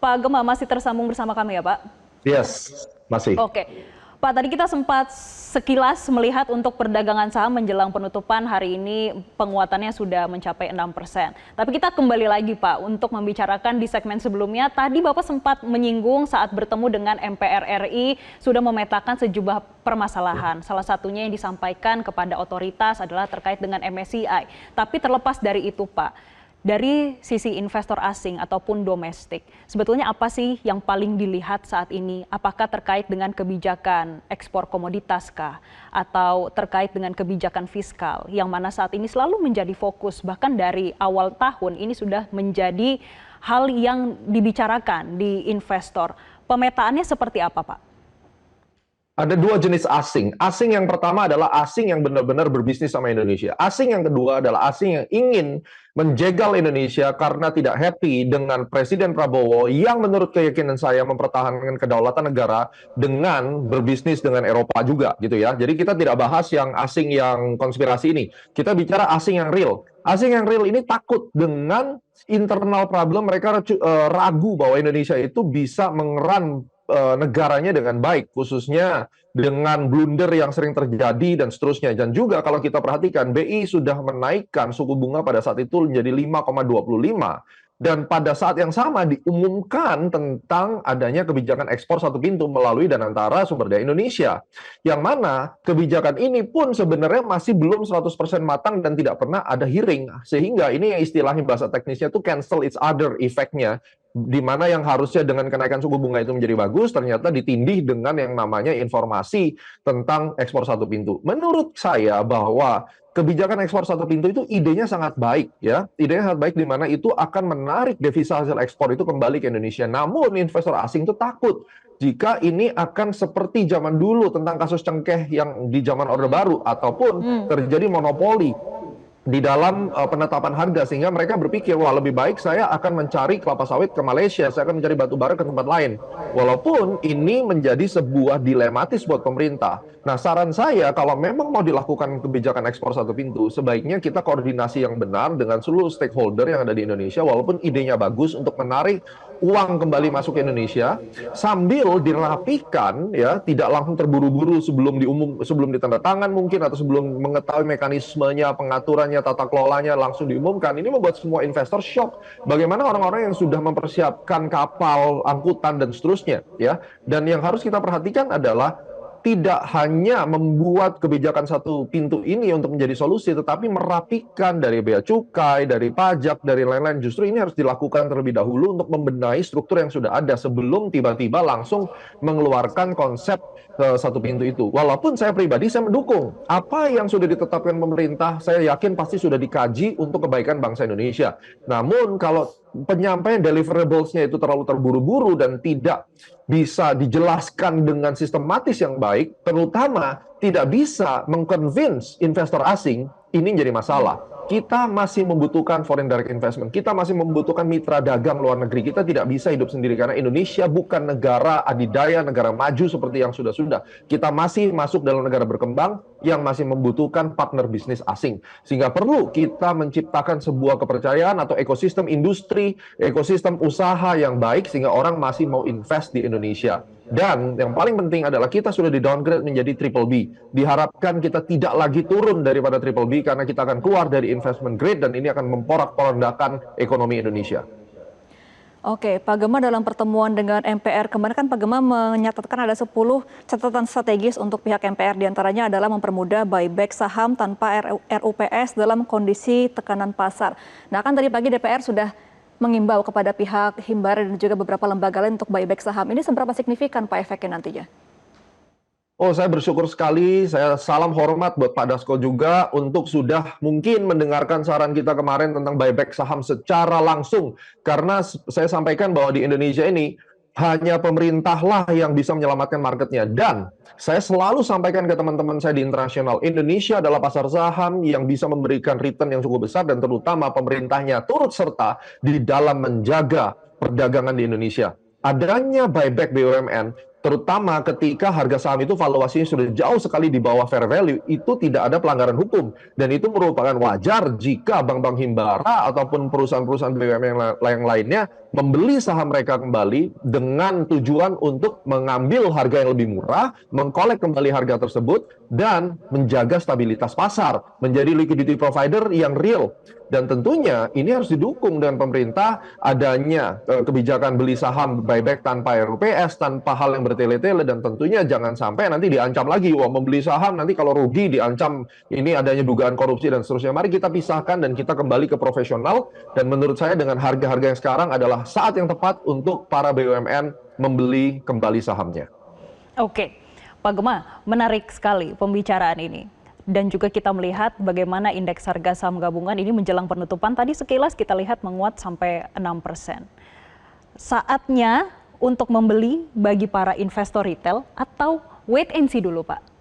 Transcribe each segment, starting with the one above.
Pak Gema masih tersambung bersama kami ya Pak? Yes, masih. Oke. Pak, tadi kita sempat sekilas melihat untuk perdagangan saham menjelang penutupan hari ini penguatannya sudah mencapai 6%. Tapi kita kembali lagi Pak untuk membicarakan di segmen sebelumnya. Tadi Bapak sempat menyinggung saat bertemu dengan MPR RI sudah memetakan sejumlah permasalahan. Salah satunya yang disampaikan kepada otoritas adalah terkait dengan MSCI. Tapi terlepas dari itu Pak, dari sisi investor asing ataupun domestik, sebetulnya apa sih yang paling dilihat saat ini? Apakah terkait dengan kebijakan ekspor komoditas kah? Atau terkait dengan kebijakan fiskal yang mana saat ini selalu menjadi fokus, bahkan dari awal tahun ini sudah menjadi hal yang dibicarakan di investor. Pemetaannya seperti apa Pak? Ada dua jenis asing. Asing yang pertama adalah asing yang benar-benar berbisnis sama Indonesia. Asing yang kedua adalah asing yang ingin menjegal Indonesia karena tidak happy dengan Presiden Prabowo yang menurut keyakinan saya mempertahankan kedaulatan negara dengan berbisnis dengan Eropa juga gitu ya. Jadi kita tidak bahas yang asing yang konspirasi ini. Kita bicara asing yang real. Asing yang real ini takut dengan internal problem, mereka ragu bahwa Indonesia itu bisa mengeran negaranya dengan baik, khususnya dengan blunder yang sering terjadi dan seterusnya. Dan juga kalau kita perhatikan, BI sudah menaikkan suku bunga pada saat itu menjadi 5,25. Dan pada saat yang sama diumumkan tentang adanya kebijakan ekspor satu pintu melalui Danantara Sumber Daya Indonesia. Yang mana kebijakan ini pun sebenarnya masih belum 100% matang dan tidak pernah ada hearing. Sehingga ini yang istilahnya bahasa teknisnya itu cancel each other effect-nya. Di mana yang harusnya dengan kenaikan suku bunga itu menjadi bagus, ternyata ditindih dengan yang namanya informasi tentang ekspor satu pintu. Menurut saya bahwa kebijakan ekspor satu pintu itu idenya sangat baik ya. Idenya sangat baik di mana itu akan menarik devisa hasil ekspor itu kembali ke Indonesia. Namun investor asing itu takut jika ini akan seperti zaman dulu tentang kasus cengkeh yang di zaman Orde Baru ataupun terjadi monopoli di dalam penetapan harga, sehingga mereka berpikir, wah lebih baik saya akan mencari kelapa sawit ke Malaysia, saya akan mencari batu bara ke tempat lain. Walaupun ini menjadi sebuah dilematis buat pemerintah. Nah, saran saya kalau memang mau dilakukan kebijakan ekspor satu pintu, sebaiknya kita koordinasi yang benar dengan seluruh stakeholder yang ada di Indonesia, walaupun idenya bagus untuk menarik uang kembali masuk ke Indonesia sambil dirapikan ya, tidak langsung terburu-buru sebelum ditandatangan mungkin atau sebelum mengetahui mekanismenya, pengaturannya, tata kelolanya langsung diumumkan. Ini membuat semua investor shock. Bagaimana orang-orang yang sudah mempersiapkan kapal, angkutan dan seterusnya ya. Dan yang harus kita perhatikan adalah tidak hanya membuat kebijakan satu pintu ini untuk menjadi solusi, tetapi merapikan dari bea cukai, dari pajak, dari lain-lain. Justru ini harus dilakukan terlebih dahulu untuk membenahi struktur yang sudah ada sebelum tiba-tiba langsung mengeluarkan konsep satu pintu itu. Walaupun saya pribadi saya mendukung apa yang sudah ditetapkan pemerintah, saya yakin pasti sudah dikaji untuk kebaikan bangsa Indonesia. Namun kalau penyampaian deliverables-nya itu terlalu terburu-buru dan tidak bisa dijelaskan dengan sistematis yang baik, terutama tidak bisa mengconvince investor asing, ini jadi masalah. Kita masih membutuhkan foreign direct investment, kita masih membutuhkan mitra dagang luar negeri, kita tidak bisa hidup sendiri karena Indonesia bukan negara adidaya, negara maju seperti yang sudah-sudah. Kita masih masuk dalam negara berkembang yang masih membutuhkan partner bisnis asing. Sehingga perlu kita menciptakan sebuah kepercayaan atau ekosistem industri, ekosistem usaha yang baik sehingga orang masih mau invest di Indonesia. Dan yang paling penting adalah kita sudah di-downgrade menjadi triple B. Diharapkan kita tidak lagi turun daripada triple B karena kita akan keluar dari investment grade dan ini akan memporak-porandakan ekonomi Indonesia. Oke, Pak Gema dalam pertemuan dengan MPR kemarin kan Pak Gema menyatakan ada 10 catatan strategis untuk pihak MPR, diantaranya adalah mempermudah buyback saham tanpa RUPS dalam kondisi tekanan pasar. Nah kan tadi pagi DPR sudah mengimbau kepada pihak Himbara dan juga beberapa lembaga lain untuk buyback saham. Ini seberapa signifikan Pak efeknya nantinya? Oh, saya bersyukur sekali. Saya salam hormat buat Pak Dasko juga untuk sudah mungkin mendengarkan saran kita kemarin tentang buyback saham secara langsung. Karena saya sampaikan bahwa di Indonesia ini hanya pemerintahlah yang bisa menyelamatkan marketnya. Dan saya selalu sampaikan ke teman-teman saya di internasional, Indonesia adalah pasar saham yang bisa memberikan return yang cukup besar dan terutama pemerintahnya turut serta di dalam menjaga perdagangan di Indonesia. Adanya buyback BUMN terutama ketika harga saham itu valuasinya sudah jauh sekali di bawah fair value, itu tidak ada pelanggaran hukum. Dan itu merupakan wajar jika bank-bank himbara ataupun perusahaan-perusahaan BUMN yang lainnya membeli saham mereka kembali dengan tujuan untuk mengambil harga yang lebih murah, mengkolek kembali harga tersebut, dan menjaga stabilitas pasar, menjadi liquidity provider yang real. Dan tentunya ini harus didukung dengan pemerintah adanya kebijakan beli saham buyback tanpa RUPS, tanpa hal yang bertele-tele, dan tentunya jangan sampai nanti diancam lagi, wah membeli saham nanti kalau rugi diancam ini adanya dugaan korupsi dan seterusnya. Mari kita pisahkan dan kita kembali ke profesional, dan menurut saya dengan harga-harga yang sekarang adalah saat yang tepat untuk para BUMN membeli kembali sahamnya. Oke, Pak Gema, menarik sekali pembicaraan ini. Dan juga kita melihat bagaimana indeks harga saham gabungan ini menjelang penutupan tadi sekilas kita lihat menguat sampai 6%. Saatnya untuk membeli bagi para investor retail atau wait and see dulu, Pak?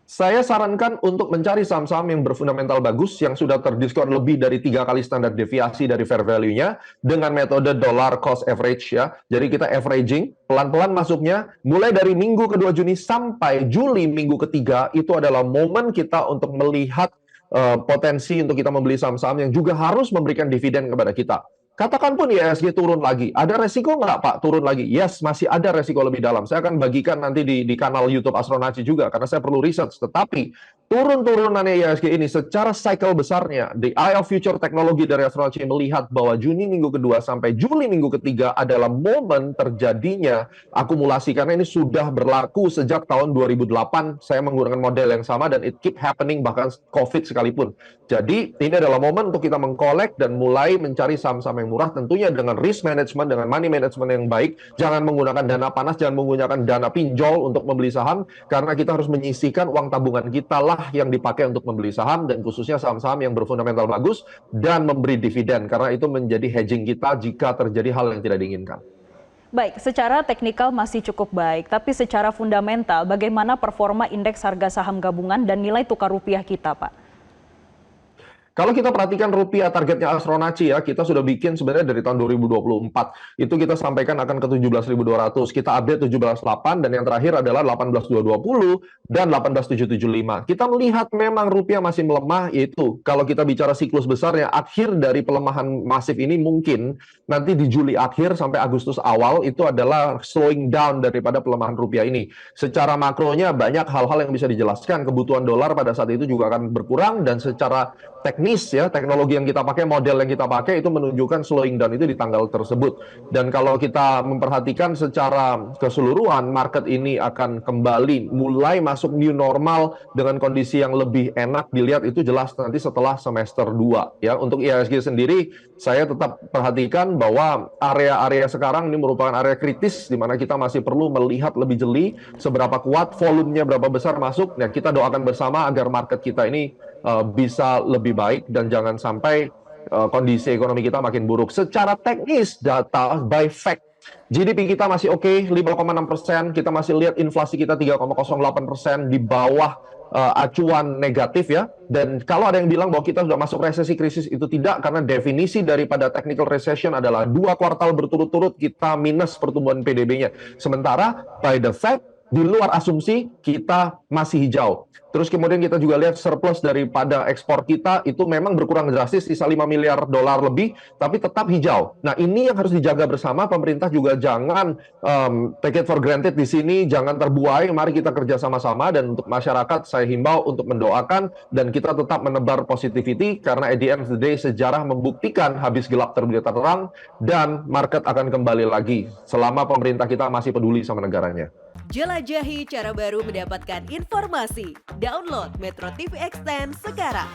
Saya sarankan untuk mencari saham-saham yang berfundamental bagus, yang sudah terdiskon lebih dari 3 kali standar deviasi dari fair value-nya dengan metode dollar cost average ya. Jadi kita averaging, pelan-pelan masuknya, mulai dari minggu kedua Juni sampai Juli minggu ketiga, itu adalah momen kita untuk melihat potensi untuk kita membeli saham-saham yang juga harus memberikan dividen kepada kita. Katakan pun IHSG turun lagi, ada resiko nggak Pak turun lagi? Yes, masih ada resiko lebih dalam. Saya akan bagikan nanti di kanal YouTube Astronaci juga, karena saya perlu research. Tetapi turun-turunannya IHSG ini secara cycle besarnya, the Eye of Future Technology dari Astronaci melihat bahwa Juni minggu kedua sampai Juli minggu ketiga adalah momen terjadinya akumulasi. Karena ini sudah berlaku sejak tahun 2008, saya menggunakan model yang sama dan it keep happening bahkan COVID sekalipun. Jadi ini adalah momen untuk kita mengkolek dan mulai mencari saham-saham yang murah, tentunya dengan risk management, dengan money management yang baik. Jangan menggunakan dana panas, jangan menggunakan dana pinjol untuk membeli saham, karena kita harus menyisihkan uang tabungan kita lah yang dipakai untuk membeli saham, dan khususnya saham-saham yang berfundamental bagus dan memberi dividen, karena itu menjadi hedging kita jika terjadi hal yang tidak diinginkan. Baik, secara teknikal masih cukup baik, tapi secara fundamental bagaimana performa indeks harga saham gabungan dan nilai tukar rupiah kita, Pak? Kalau kita perhatikan rupiah targetnya Astronaci ya, kita sudah bikin sebenarnya dari tahun 2024. Itu kita sampaikan akan ke 17.200. Kita update 17.8 dan yang terakhir adalah 18.220 dan 18.775. Kita melihat memang rupiah masih melemah, yaitu kalau kita bicara siklus besarnya, akhir dari pelemahan masif ini mungkin nanti di Juli akhir sampai Agustus awal itu adalah slowing down daripada pelemahan rupiah ini. Secara makronya banyak hal-hal yang bisa dijelaskan. Kebutuhan dolar pada saat itu juga akan berkurang, dan secara teknis ya, teknologi yang kita pakai, model yang kita pakai itu menunjukkan slowing down itu di tanggal tersebut. Dan kalau kita memperhatikan secara keseluruhan, market ini akan kembali mulai masuk new normal dengan kondisi yang lebih enak dilihat itu jelas nanti setelah semester 2 ya. Untuk IHSG sendiri saya tetap perhatikan bahwa area-area sekarang ini merupakan area kritis di mana kita masih perlu melihat lebih jeli seberapa kuat volumenya, berapa besar masuk. Nah, kita doakan bersama agar market kita ini bisa lebih baik dan jangan sampai kondisi ekonomi kita makin buruk. Secara teknis, data by fact, GDP kita masih oke, 5,6%. Kita masih lihat inflasi kita 3,08% di bawah acuan negatif ya. Dan kalau ada yang bilang bahwa kita sudah masuk resesi krisis, itu tidak, karena definisi daripada technical recession adalah 2 kuartal berturut-turut kita minus pertumbuhan PDB-nya. Sementara by the fact, di luar asumsi kita masih hijau. Terus kemudian kita juga lihat surplus daripada ekspor kita itu memang berkurang drastis, sisa 5 miliar dolar lebih, tapi tetap hijau. Nah, ini yang harus dijaga bersama. Pemerintah juga jangan take it for granted di sini, jangan terbuai. Mari kita kerja sama-sama, dan untuk masyarakat saya himbau untuk mendoakan dan kita tetap menebar positivity, karena at the end of the day sejarah membuktikan habis gelap terbit terang, dan market akan kembali lagi selama pemerintah kita masih peduli sama negaranya. Jelajahi cara baru mendapatkan informasi. Download Metro TV Extend sekarang.